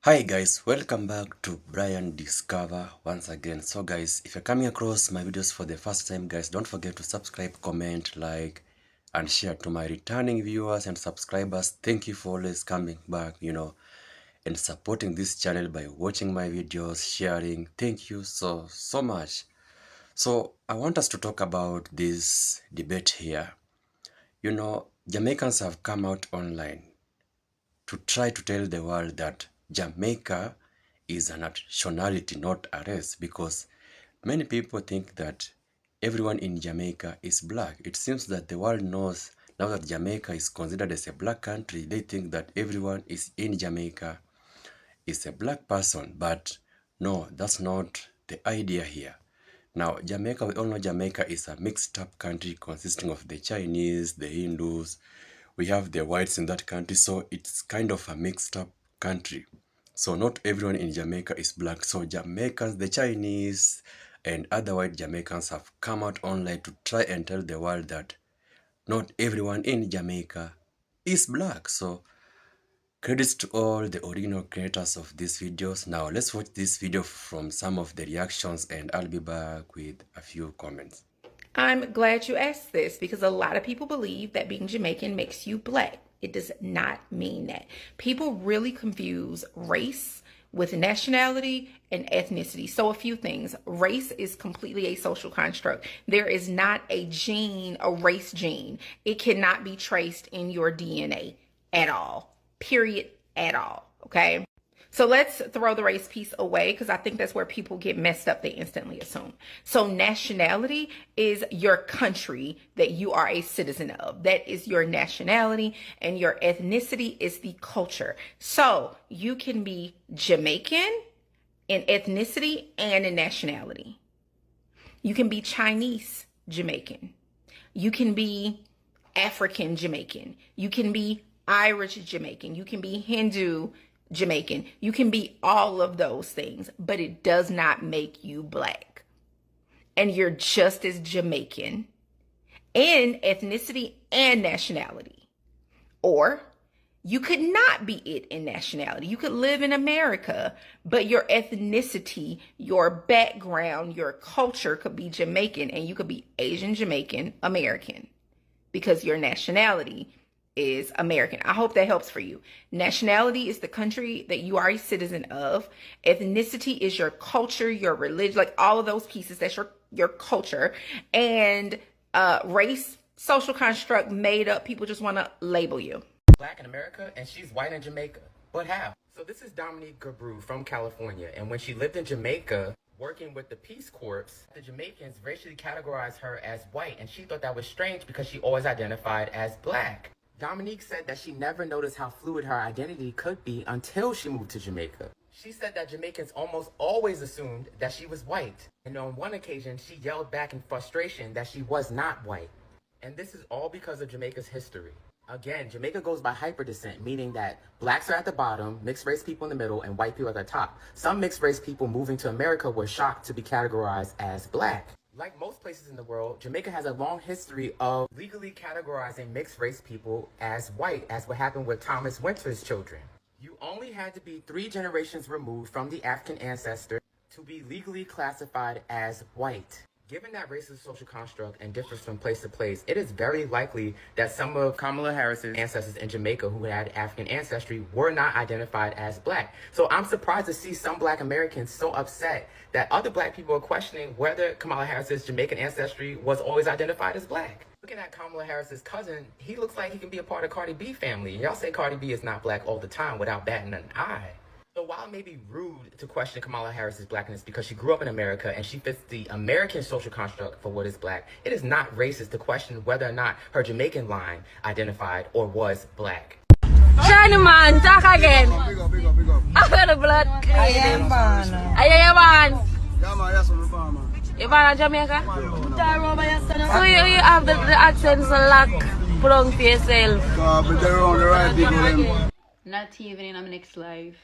Hi guys, welcome back to Brian Discover once again. So guys, if you're coming across my videos for the first time, guys, don't forget to subscribe, comment, like, and share. To my returning viewers and subscribers, thank you for always coming back, and supporting this channel by watching my videos, sharing. Thank you so much. So I want us to talk about this debate here. Jamaicans have come out online to try to tell the world that Jamaica is a nationality, not a race, because many people think that everyone in Jamaica is black. It seems that the world knows now that Jamaica is considered as a black country. They think that everyone is in Jamaica is a black person, but no, that's not the idea here. Now, Jamaica, we all know Jamaica is a mixed up country consisting of the Chinese, the Hindus, we have the whites in that country, so it's kind of a mixed up country. So not everyone in Jamaica is black. So Jamaicans, the Chinese, and other white Jamaicans have come out online to try and tell the world that not everyone in Jamaica is black. So credits to all the original creators of these videos. Now let's watch this video from some of the reactions and I'll be back with a few comments. I'm glad you asked this because a lot of people believe that being Jamaican makes you black. It does not mean that. People really confuse race with nationality and ethnicity. So a few things. Race is completely a social construct. There is not a gene, a race gene. It cannot be traced in your DNA at all. Period. At all. Okay? So let's throw the race piece away because I think that's where people get messed up. They instantly assume. So nationality is your country that you are a citizen of. That is your nationality, and your ethnicity is the culture. So you can be Jamaican in ethnicity and in nationality. You can be Chinese Jamaican. You can be African Jamaican. You can be Irish Jamaican. You can be Hindu Jamaican. You can be all of those things, but it does not make you black. And you're just as Jamaican in ethnicity and nationality. Or you could not be it in nationality. You could live in America, but your ethnicity, your background, your culture could be Jamaican, and you could be Asian Jamaican American because your nationality is American. I hope that helps for you. Nationality is the country that you are a citizen of. Ethnicity is your culture, your religion, like all of those pieces. That's your culture. And race, social construct, made up. People just want to label you. Black in America and she's white in Jamaica. But how? So this is Dominique Gabru from California. And when she lived in Jamaica, working with the Peace Corps, the Jamaicans racially categorized her as white. And she thought that was strange because she always identified as black. Dominique said that she never noticed how fluid her identity could be until she moved to Jamaica. She said that Jamaicans almost always assumed that she was white. And on one occasion, she yelled back in frustration that she was not white. And this is all because of Jamaica's history. Again, Jamaica goes by hyperdescent, meaning that blacks are at the bottom, mixed race people in the middle, and white people at the top. Some mixed race people moving to America were shocked to be categorized as black. Like most places in the world, Jamaica has a long history of legally categorizing mixed race people as white, as what happened with Thomas Winter's children. You only had to be 3 generations removed from the African ancestor to be legally classified as white. Given that race is a social construct and differs from place to place, it is very likely that some of Kamala Harris's ancestors in Jamaica who had African ancestry were not identified as black. So I'm surprised to see some black Americans so upset that other black people are questioning whether Kamala Harris's Jamaican ancestry was always identified as black. Looking at Kamala Harris's cousin, he looks like he can be a part of Cardi B family. Y'all say Cardi B is not black all the time without batting an eye. So while it may be rude to question Kamala Harris's blackness because she grew up in America and she fits the American social construct for what is black, it is not racist to question whether or not her Jamaican line identified or was black. Shiny man, talk again. I got the blood. I am born. I am born. Yeah, man, yes, I'm born, man. You born in Jamaica? So you have the accents lock put on for yourself. But they're on the right people. Not even in my next life.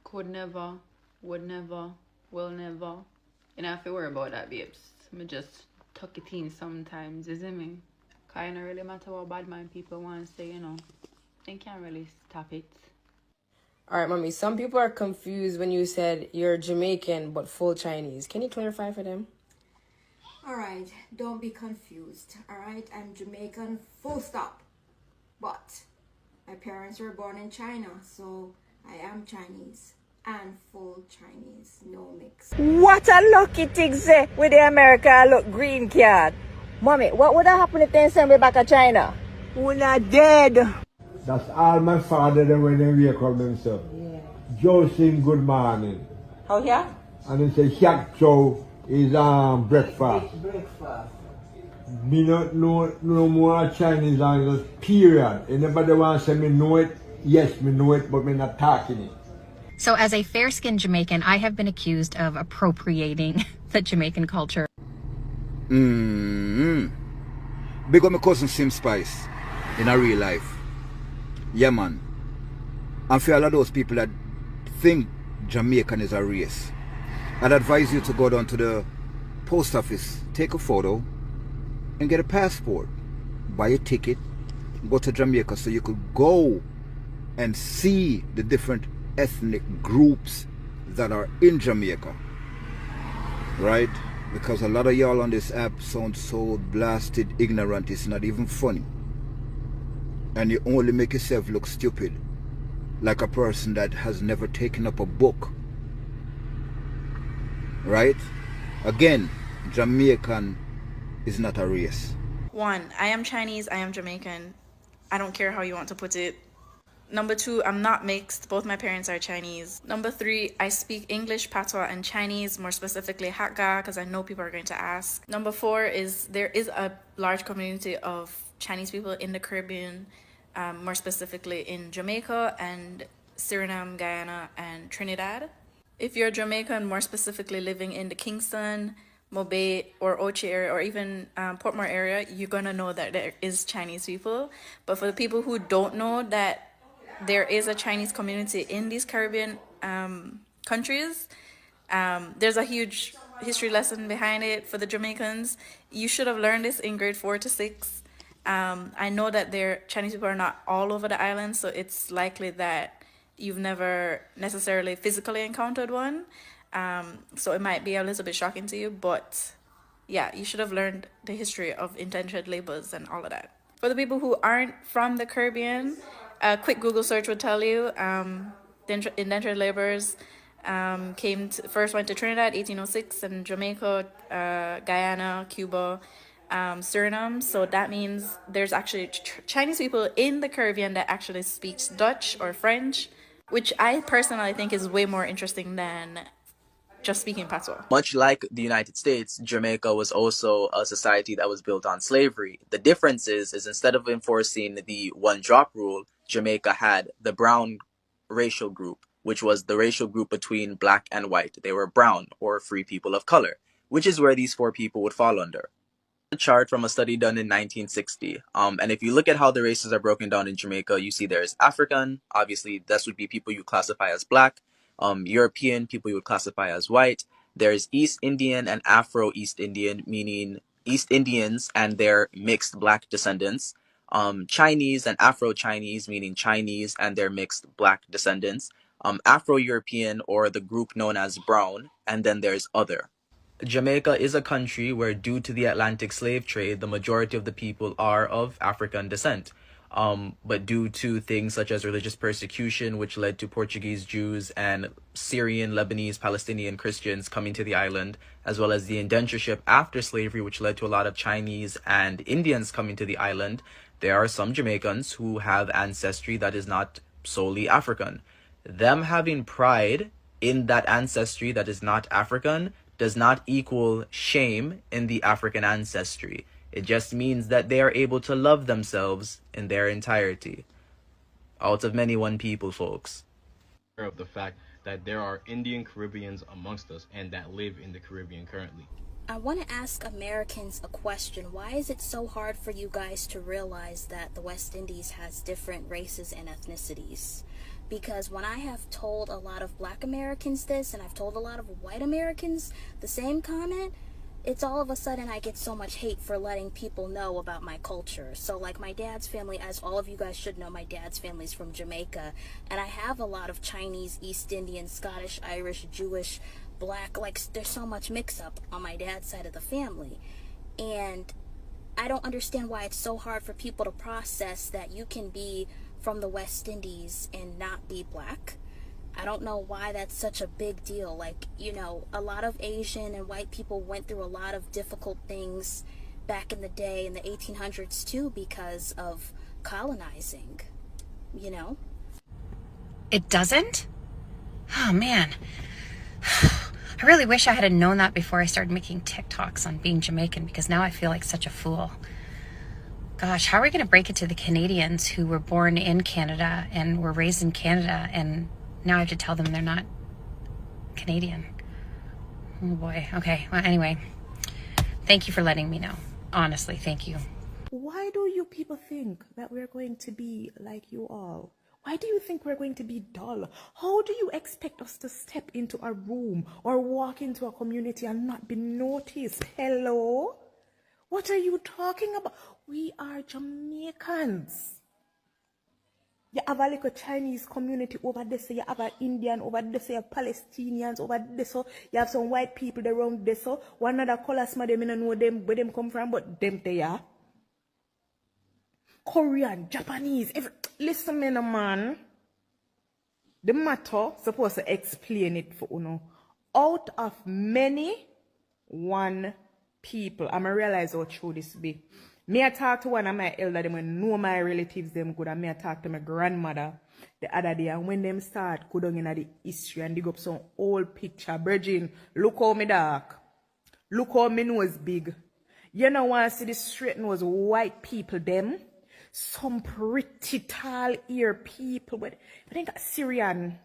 Could never, would never, will never. You know, if you worry about that, babes, me just tuck it in sometimes, isn't me? Cause it don't really matter what bad mind people want to say, They can't really stop it. All right, mommy. Some people are confused when you said you're Jamaican but full Chinese. Can you clarify for them? All right, don't be confused. All right, I'm Jamaican, full stop. But my parents were born in China, so I am Chinese and full Chinese, no mix. What a lucky thing say with the America look green card. Mommy, what would have happened if they send me back to China? We're not dead. That's all my father them when they wake up themselves. Yeah. Joe sing good morning. How here? And then say Shak Joe is breakfast. Breakfast. Me not know no more Chinese language, period. Anybody want to say me know it? Yes, me know it, but me not talking it. So as a fair-skinned Jamaican, I have been accused of appropriating the Jamaican culture. Big up my cousin Sim Spice in a real life. Yeah, man. And for all of those people that think Jamaican is a race, I'd advise you to go down to the post office, take a photo, and get a passport. Buy a ticket, go to Jamaica so you could go and see the different ethnic groups that are in Jamaica. Right? Because a lot of y'all on this app sound so blasted ignorant, it's not even funny. And you only make yourself look stupid, like a person that has never taken up a book. Right? Again, Jamaican is not a race. 1, I am Chinese, I am Jamaican. I don't care how you want to put it. Number 2, I'm not mixed. Both my parents are Chinese. Number 3, I speak English, Patois, and Chinese, more specifically Hakka, because I know people are going to ask. Number 4 is there is a large community of Chinese people in the Caribbean, more specifically in Jamaica and Suriname, Guyana, and Trinidad. If you're Jamaican, more specifically living in the Kingston, Mobay, or Ochi area, or even Portmore area, you're gonna know that there is Chinese people. But for the people who don't know that there is a Chinese community in these Caribbean countries, there's a huge history lesson behind it for the Jamaicans. You should have learned this in grade 4 to 6. I know that Chinese people are not all over the island, so it's likely that you've never necessarily physically encountered one. So it might be a little bit shocking to you, but yeah, you should have learned the history of indentured labors and all of that. For the people who aren't from the Caribbean, a quick Google search would tell you the indentured laborers first went to Trinidad 1806, and Jamaica, Guyana, Cuba, Suriname. So that means there's actually Chinese people in the Caribbean that actually speaks Dutch or French, which I personally think is way more interesting than just speaking patois. Much like the United States, Jamaica was also a society that was built on slavery. The difference is instead of enforcing the one-drop rule, Jamaica had the brown racial group, which was the racial group between black and white. They were brown, or free people of color, which is where these 4 people would fall under. A chart from a study done in 1960. And if you look at how the races are broken down in Jamaica, you see there's African, obviously this would be people you classify as black. European, people you would classify as white. There's East Indian and Afro-East Indian, meaning East Indians and their mixed black descendants. Chinese and Afro-Chinese, meaning Chinese and their mixed black descendants. Afro-European, or the group known as brown. And then there's other. Jamaica is a country where, due to the Atlantic slave trade, the majority of the people are of African descent. But due to things such as religious persecution, which led to Portuguese Jews and Syrian, Lebanese, Palestinian Christians coming to the island, as well as the indentureship after slavery, which led to a lot of Chinese and Indians coming to the island, there are some Jamaicans who have ancestry that is not solely African. Them having pride in that ancestry that is not African does not equal shame in the African ancestry. It just means that they are able to love themselves in their entirety. Out of many one people, folks. Of the fact that there are Indian Caribbeans amongst us and that live in the Caribbean currently. I want to ask Americans a question. Why is it so hard for you guys to realize that the West Indies has different races and ethnicities? Because when I have told a lot of Black Americans this, and I've told a lot of white Americans the same comment, it's all of a sudden I get so much hate for letting people know about my culture. So like my dad's family, as all of you guys should know, my dad's family's from Jamaica, and I have a lot of Chinese, East Indian, Scottish, Irish, Jewish, Black, like there's so much mix up on my dad's side of the family. And I don't understand why it's so hard for people to process that you can be from the West Indies and not be Black. I don't know why that's such a big deal. Like, you know, a lot of Asian and white people went through a lot of difficult things back in the day, in the 1800s too, because of colonizing, you know? It doesn't? Oh man. I really wish I had known that before I started making TikToks on being Jamaican, because now I feel like such a fool. Gosh, how are we going to break it to the Canadians who were born in Canada and were raised in Canada, and now I have to tell them they're not Canadian? Oh boy. Okay. Well, anyway, thank you for letting me know. Honestly, thank you. Why do you people think that we're going to be like you all? Why do you think we're going to be dull? How do you expect us to step into a room or walk into a community and not be noticed? Hello? What are you talking about? We are Jamaicans. You have a little Chinese community over there, so you have an Indian over there, so you have Palestinians over there, so you have some white people around there, so one other colors, man, them, I don't know them, where them come from, but them they are. Korean, Japanese, listen, man. The matter supposed to explain it for you. Out of many, one people. I'm realize how true this be. Me I talk to one of my elder, them when know my relatives them good, and me I talk to my grandmother the other day, and when them start go down in the history and dig up some old picture, Virgin, look how me dark. Look how me nose big. You know want to see the straight nose white people them? Some pretty tall ear people, but I think Syrian.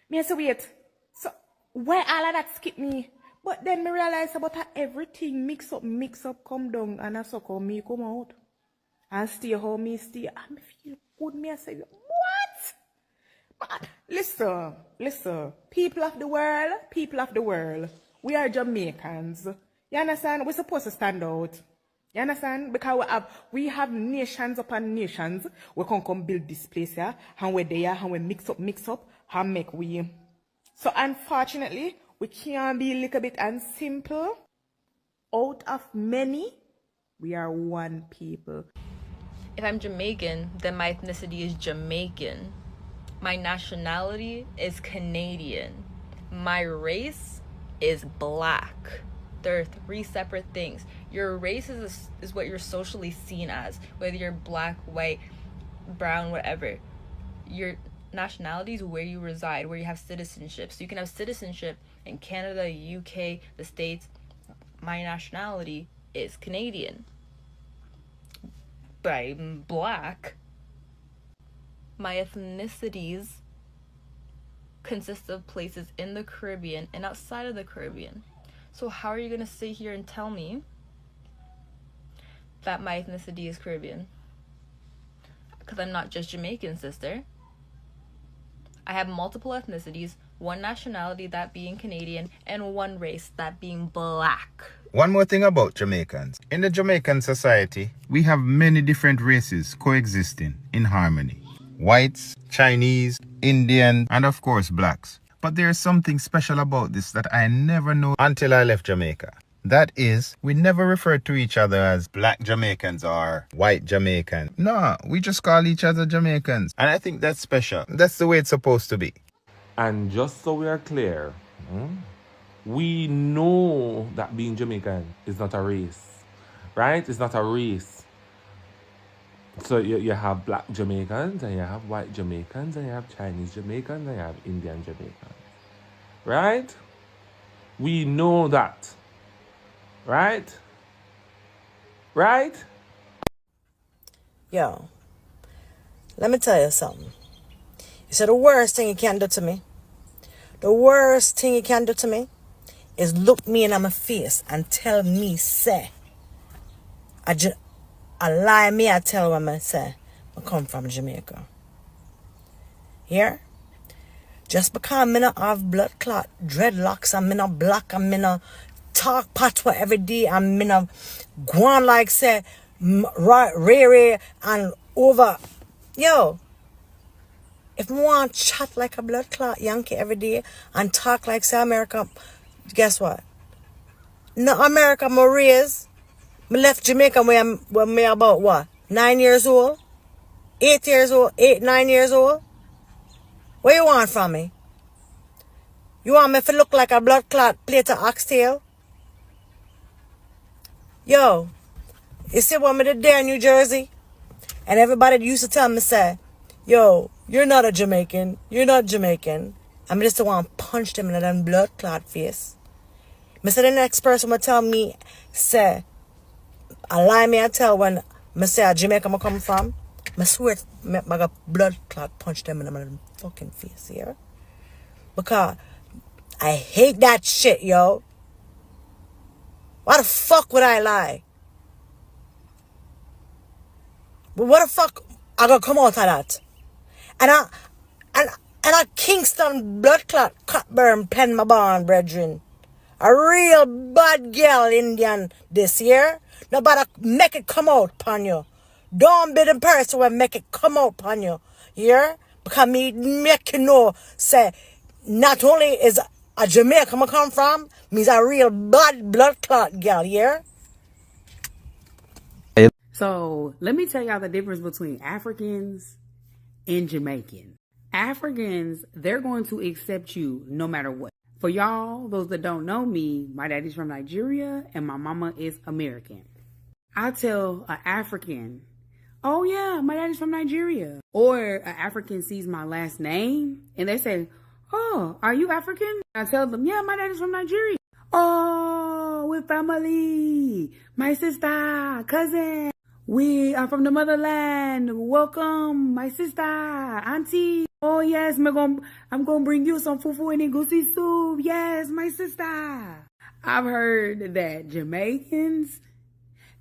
Me I say wait, so why all of that skip me? But then me realize about everything mix up, come down, and I so come me come out. And stay how me stay. And me feel good, me I say, what? But listen, people of the world, we are Jamaicans. You understand? We're supposed to stand out. You understand? Because we have nations upon nations. We can come build this place here, and we're there, and we mix up, and make we. So unfortunately, we can't be a little bit and simple. Out of many, we are one people. If I'm Jamaican, then my ethnicity is Jamaican. My nationality is Canadian. My race is Black. There are three separate things. Your race is what you're socially seen as, whether you're Black, white, brown, whatever. Your nationality is where you reside, where you have citizenship. So you can have citizenship in Canada, UK, the States. My nationality is Canadian. But I'm Black. My ethnicities consist of places in the Caribbean and outside of the Caribbean. So how are you going to sit here and tell me that my ethnicity is Caribbean? Because I'm not just Jamaican, sister. I have multiple ethnicities, one nationality, that being Canadian, and one race, that being Black. One more thing about Jamaicans. In the Jamaican society, we have many different races coexisting in harmony. Whites, Chinese, Indian, and of course Blacks. But there's something special about this that I never knew until I left Jamaica. That is, we never refer to each other as Black Jamaicans or White Jamaicans. No, we just call each other Jamaicans. And I think that's special. That's the way it's supposed to be. And just so we are clear, we know that being Jamaican is not a race, right? It's not a race. So you have Black Jamaicans, and you have White Jamaicans, and you have Chinese Jamaicans, and you have Indian Jamaicans, right? We know that, right? Right? Yo, let me tell you something. You said the worst thing you can do to me, is look me in my face and tell me, say, I lie me, I tell when I say, I come from Jamaica. Here? Just because I not have blood clot, dreadlocks, I'm not black, I'm not talk patois every day and me no go on like say Ray and over. Yo, if me want chat like a blood clot Yankee every day and talk like say America, guess what? No America me raised. Me left Jamaica when me about what? 9 years old? 8 years old? 8, 9 years old? What you want from me? You want me to look like a blood clot plate of oxtail? Yo, you see what me did there in New Jersey? And everybody used to tell me, say, yo, you're not a Jamaican. You're not Jamaican. I just want to punch them in that blood clot face. Me say the next person will tell me, say, a lie me I tell when me say a Jamaica I come from. I swear I got blood clot punch them in the fucking face here. Because I hate that shit, yo. Why the fuck would I lie? But what the fuck I gonna come out of that? And a Kingston blood clot Cockburn pen my barn, brethren. A real bad girl Indian this year. Nobody make it come out upon you. Don't be the person who make it come out upon you. Yeah? Because me make you know, say, not only is a Jamaica I come from, me's a real bad blood clot girl, yeah? So let me tell y'all the difference between Africans and Jamaicans. Africans, they're going to accept you no matter what. For y'all, those that don't know me, my daddy's from Nigeria and my mama is American. I tell an African, oh yeah, my daddy's from Nigeria. Or an African sees my last name and they say, oh, are you African? I tell them, yeah, my daddy's from Nigeria. Oh, we're family. My sister, cousin. We are from the motherland. Welcome, my sister, auntie. Oh yes, I'm gonna bring you some fufu and egusi soup. Yes, my sister. I've heard that Jamaicans,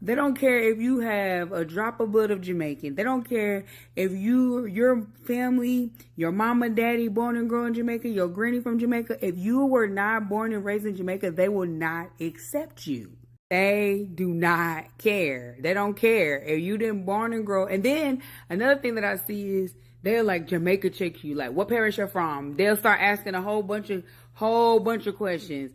they don't care if you have a drop of blood of Jamaican. They don't care if your family, your mama, daddy, born and grown in Jamaica, your granny from Jamaica. If you were not born and raised in Jamaica, they will not accept you. They do not care. They don't care if you didn't born and grow. And then another thing that I see is they'll like Jamaica check you, like what parish you're from. They'll start asking a whole bunch of questions.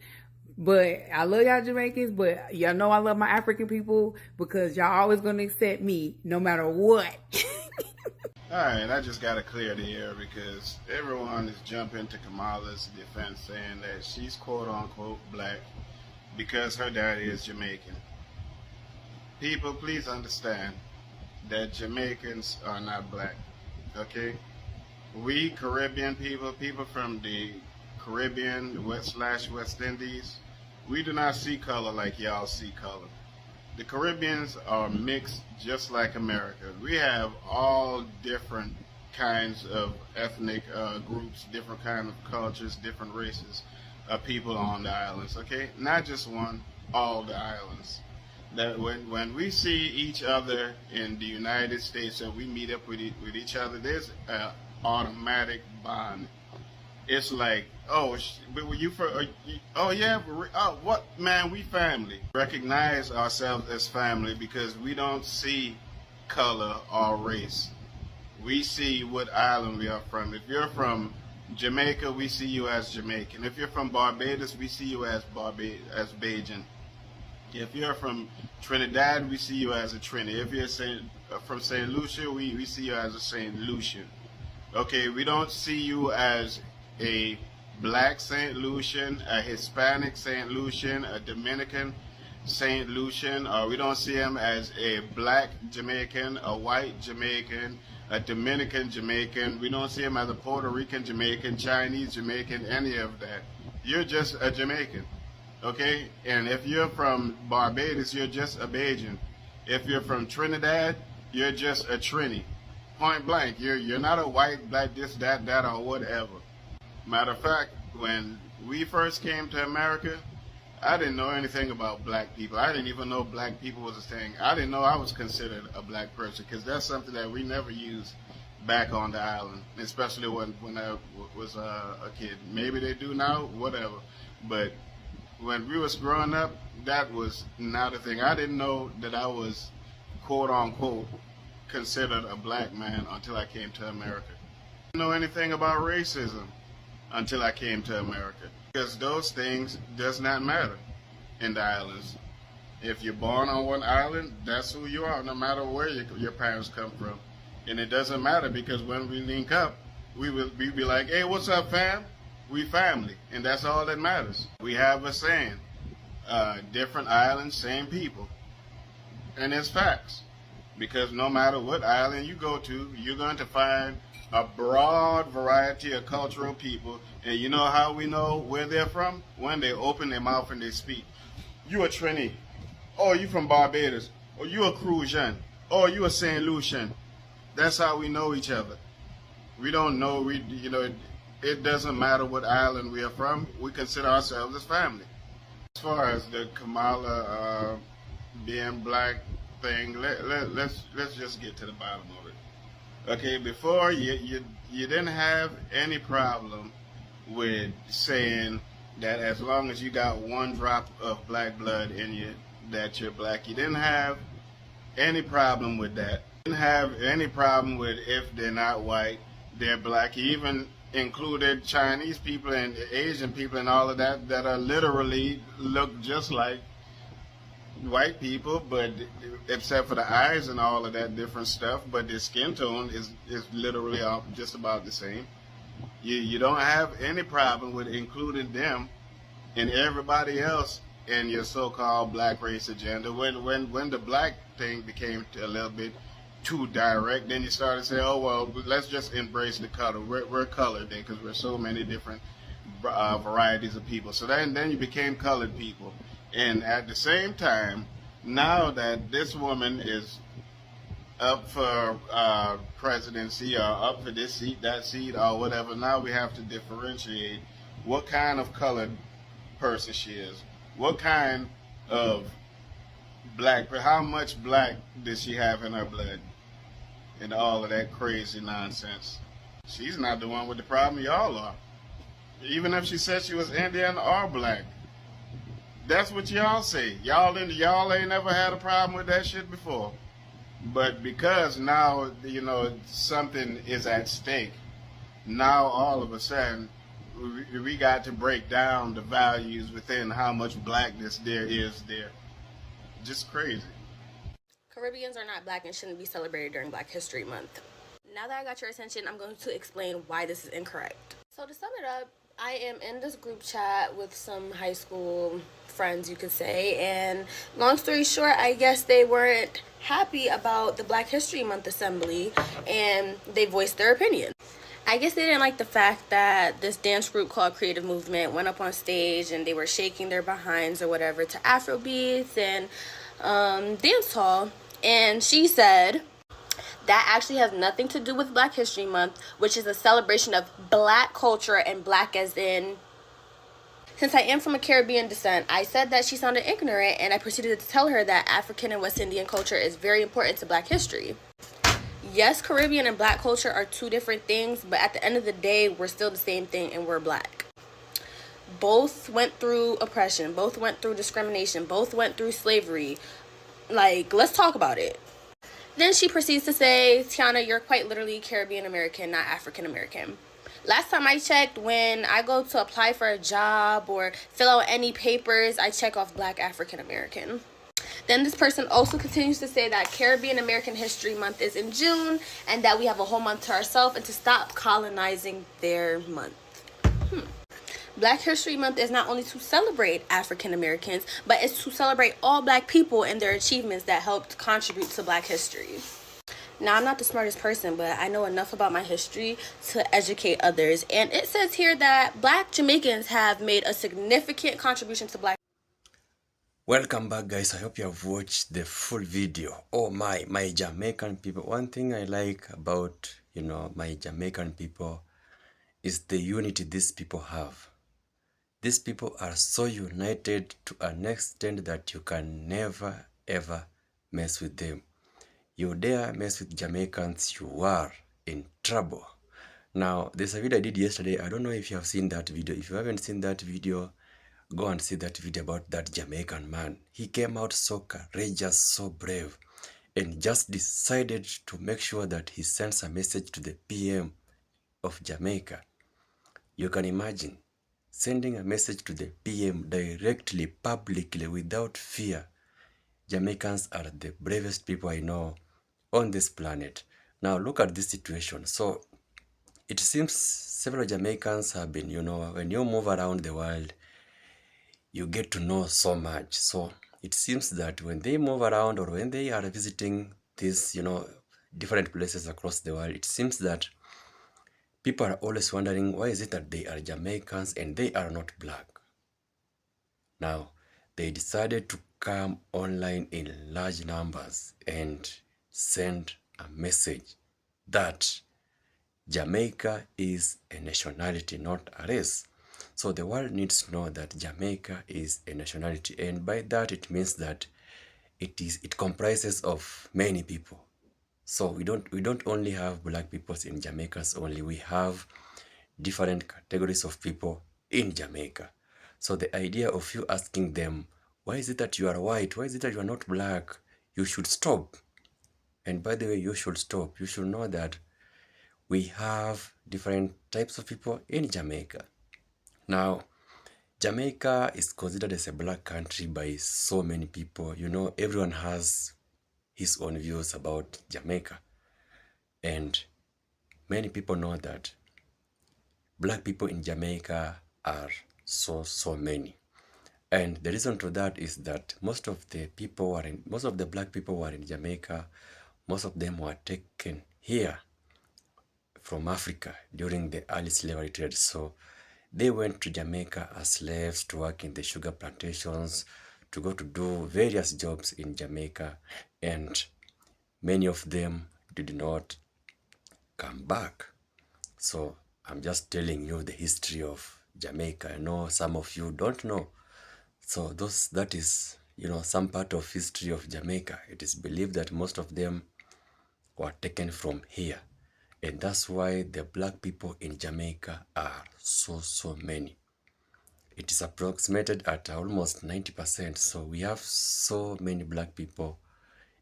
But I love y'all Jamaicans, but y'all know I love my African people because y'all always gonna accept me no matter what. Alright, I just gotta clear the air because everyone is jumping to Kamala's defense saying that she's quote unquote black because her daddy is Jamaican. People, please understand that Jamaicans are not black, okay? We Caribbean people from the Caribbean, West Indies, we do not see color like y'all see color. The Caribbeans are mixed just like America. We have all different kinds of ethnic groups, different kinds of cultures, different races of people on the islands, okay? Not just one, all the islands. That when we see each other in the United States and we meet up with each other, there's an automatic bond. It's like, oh, but were you for? Oh yeah, oh, what man? We family. Recognize ourselves as family because we don't see color or race. We see what island we are from. If you're from Jamaica, we see you as Jamaican. If you're from Barbados, we see you as Bajan. If you're from Trinidad, we see you as a Trini. If you're from St. Lucia, we see you as a St. Lucian. Okay, we don't see you as a black St. Lucian, a Hispanic St. Lucian, a Dominican St. Lucian, or we don't see him as a black Jamaican, a white Jamaican, a Dominican Jamaican. We don't see him as a Puerto Rican Jamaican, Chinese Jamaican, any of that. You're just a Jamaican, okay? And if you're from Barbados, you're just a Bajan. If you're from Trinidad, you're just a Trini. Point blank, you're not a white, black, this, that, or whatever. Matter of fact, when we first came to America, I didn't know anything about black people. I didn't even know black people was a thing. I didn't know I was considered a black person because that's something that we never used back on the island, especially when I was a kid. Maybe they do now, whatever. But When we was growing up, that was not a thing. I didn't know that I was quote unquote considered a black man until I came to America. I didn't know anything about racism until I came to America, because those things does not matter in the islands. If you're born on one island, that's who you are, no matter where your parents come from. And it doesn't matter, because when we link up, we be like, hey, what's up, fam? We family, and that's all that matters. We have a saying, different islands, same people. And it's facts, because no matter what island you go to, you're going to find a broad variety of cultural people. And you know how we know where they're from? When they open their mouth and they speak. You a Trini. Oh, you from Barbados. Or you a Crucian. Oh, you a St. Lucian. That's how we know each other. We don't know, it doesn't matter what island we are from. We consider ourselves as family. As far as the Kamala being black thing, let's just get to the bottom of it. Okay, before you didn't have any problem with saying that as long as you got one drop of black blood in you, that you're black. You didn't have any problem with that. You didn't have any problem with if they're not white, they're black. You even included Chinese people and Asian people and all of that are literally look just like white people, but except for the eyes and all of that different stuff, but their skin tone is literally just about the same. You don't have any problem with including them and everybody else in your so-called black race agenda. When the black thing became a little bit too direct, then you started saying, oh, well, let's just embrace the color. We're colored then, because we're so many different varieties of people. So then you became colored people. And at the same time, now that this woman is up for presidency or up for this seat, that seat, or whatever, now we have to differentiate what kind of colored person she is. What kind of black, how much black does she have in her blood? And all of that crazy nonsense. She's not the one with the problem, y'all are. Even if she said she was Indian or black. That's what y'all say. Y'all ain't never had a problem with that shit before. But because now, something is at stake, now all of a sudden, we got to break down the values within how much blackness there is there. Just crazy. Caribbeans are not black and shouldn't be celebrated during Black History Month. Now that I got your attention, I'm going to explain why this is incorrect. So to sum it up, I am in this group chat with some high school friends, you could say, and long story short, I guess they weren't happy about the Black History Month assembly, and they voiced their opinion. I guess they didn't like the fact that this dance group called Creative Movement went up on stage and they were shaking their behinds or whatever to Afro beats and dance hall. And she said that actually has nothing to do with Black History Month, which is a celebration of black culture, and black as in... Since I am from a Caribbean descent, I said that she sounded ignorant, and I proceeded to tell her that African and West Indian culture is very important to black history. Yes, Caribbean and black culture are two different things, but at the end of the day, we're still the same thing and we're black. Both went through oppression, both went through discrimination, both went through slavery. Like, let's talk about it. Then she proceeds to say, Tiana, you're quite literally Caribbean American, not African American. Last time I checked, when I go to apply for a job or fill out any papers, I check off Black African American. Then this person also continues to say that Caribbean American History Month is in June and that we have a whole month to ourselves and to stop colonizing their month. Black History Month is not only to celebrate African Americans, but it's to celebrate all black people and their achievements that helped contribute to black history. Now, I'm not the smartest person, but I know enough about my history to educate others. And it says here that black Jamaicans have made a significant contribution to black... Welcome back, guys. I hope you have watched the full video. Oh my Jamaican people. One thing I like about, my Jamaican people is the unity these people have. These people are so united to an extent that you can never ever mess with them. You dare mess with Jamaicans, you are in trouble. Now, there's a video I did yesterday. I don't know if you have seen that video. If you haven't seen that video, Go and see that video about that Jamaican man. He came out so courageous, so brave, and just decided to make sure that he sends a message to the PM of Jamaica. You can imagine sending a message to the PM directly, publicly, without fear. Jamaicans are the bravest people I know on this planet. Now look at this situation. So it seems several Jamaicans have been, when you move around the world, you get to know so much. So it seems that when they move around or when they are visiting these, different places across the world, it seems that people are always wondering, why is it that they are Jamaicans and they are not black? Now, they decided to come online in large numbers and send a message that Jamaica is a nationality, not a race. So the world needs to know that Jamaica is a nationality, and by that it means that it comprises of many people. So we don't only have black people in Jamaica only, we have different categories of people in Jamaica. So the idea of you asking them, why is it that you are white? Why is it that you are not black? You should stop. And by the way, you should stop. You should know that we have different types of people in Jamaica. Now, Jamaica is considered as a black country by so many people. Everyone has his own views about Jamaica. And many people know that black people in Jamaica are so many. And the reason to that is that most of the black people who are in Jamaica, most of them were taken here from Africa during the early slavery trade. So they went to Jamaica as slaves to work in the sugar plantations, to go to do various jobs in Jamaica, and many of them did not come back. So I'm just telling you the history of Jamaica. I know some of you don't know. So that is, some part of history of Jamaica. It is believed that most of them were taken from here. And that's why the black people in Jamaica are so many. It is approximated at almost 90%. So we have so many black people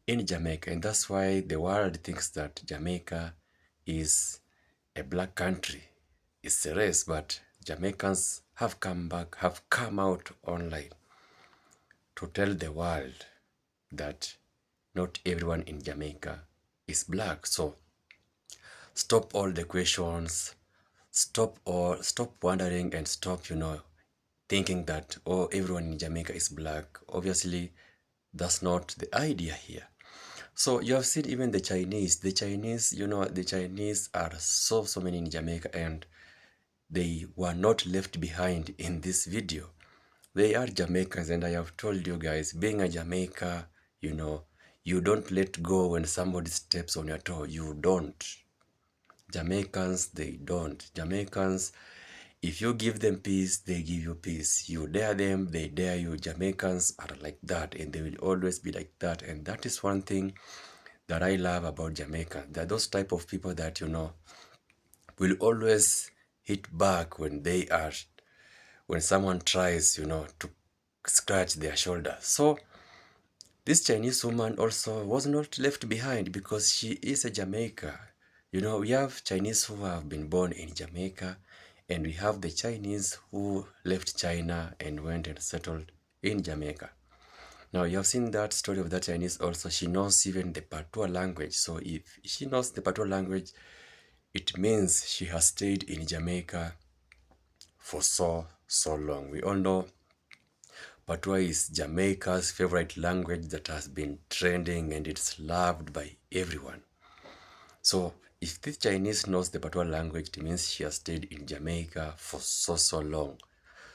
in Jamaica. And that's why the world thinks that Jamaica is a black country. It's a race, but Jamaicans have come out online to tell the world that not everyone in Jamaica is black. So stop all the questions, stop wondering, and stop, thinking that, everyone in Jamaica is black. Obviously, that's not the idea here. So you have seen even the Chinese. The Chinese are so many in Jamaica, and they were not left behind in this video. They are Jamaicans, and I have told you guys, being a Jamaica, you don't let go when somebody steps on your toe. You don't. Jamaicans, they don't. Jamaicans, if you give them peace, they give you peace. You dare them, they dare you. Jamaicans are like that, and they will always be like that. And that is one thing that I love about Jamaica. They're those type of people that, will always hit back when someone tries, to scratch their shoulder. So this Chinese woman also was not left behind because she is a Jamaica. We have Chinese who have been born in Jamaica, and we have the Chinese who left China and went and settled in Jamaica. Now, you have seen that story of that Chinese also. She knows even the Patois language. So if she knows the Patois language, it means she has stayed in Jamaica for so long. We all know Patois is Jamaica's favorite language that has been trending, and it's loved by everyone. So if this Chinese knows the Patois language, it means she has stayed in Jamaica for so long.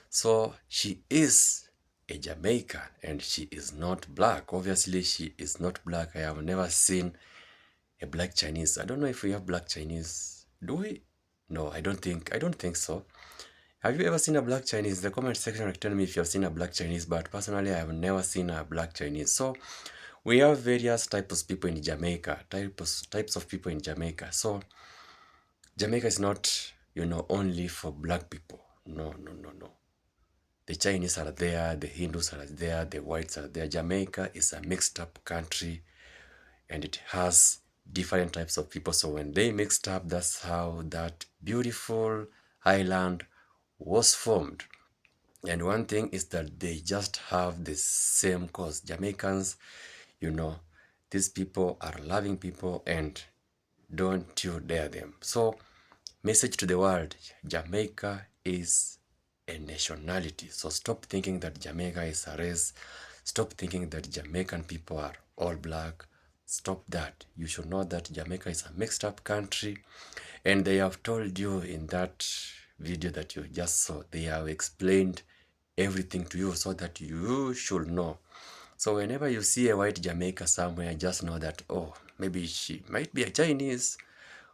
So she is a Jamaican, and she is not black. Obviously, she is not black. I have never seen a black Chinese. I don't know if we have black Chinese. Do we? No, I don't think so. Have you ever seen a black Chinese? The comment section tell me if you have seen a black Chinese, but personally, I have never seen a black Chinese. So we have various types of people in Jamaica, types of people in Jamaica. So Jamaica is not, only for black people. No. The Chinese are there, the Hindus are there, the whites are there. Jamaica is a mixed up country and it has different types of people. So when they mixed up, that's how that beautiful island was formed. And one thing is that they just have the same cause. Jamaicans, you know, these people are loving people and don't you dare them. So, message to the world, Jamaica is a nationality. So stop thinking that Jamaica is a race. Stop thinking that Jamaican people are all black. Stop that. You should know that Jamaica is a mixed up country. And they have told you in that video that you just saw, they have explained everything to you so that you should know. So whenever you see a white Jamaica somewhere, just know that, oh, maybe she might be a Chinese,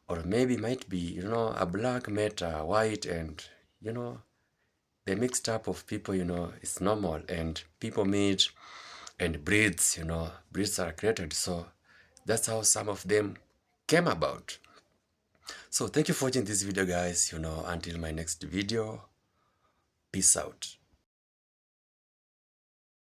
or maybe might be, you know, a black met a white, and, you know, the mixed up of people, you know, it's normal, and people meet, and breeds, you know, breeds are created. So that's how some of them came about. So thank you for watching this video, guys. You know, until my next video, peace out.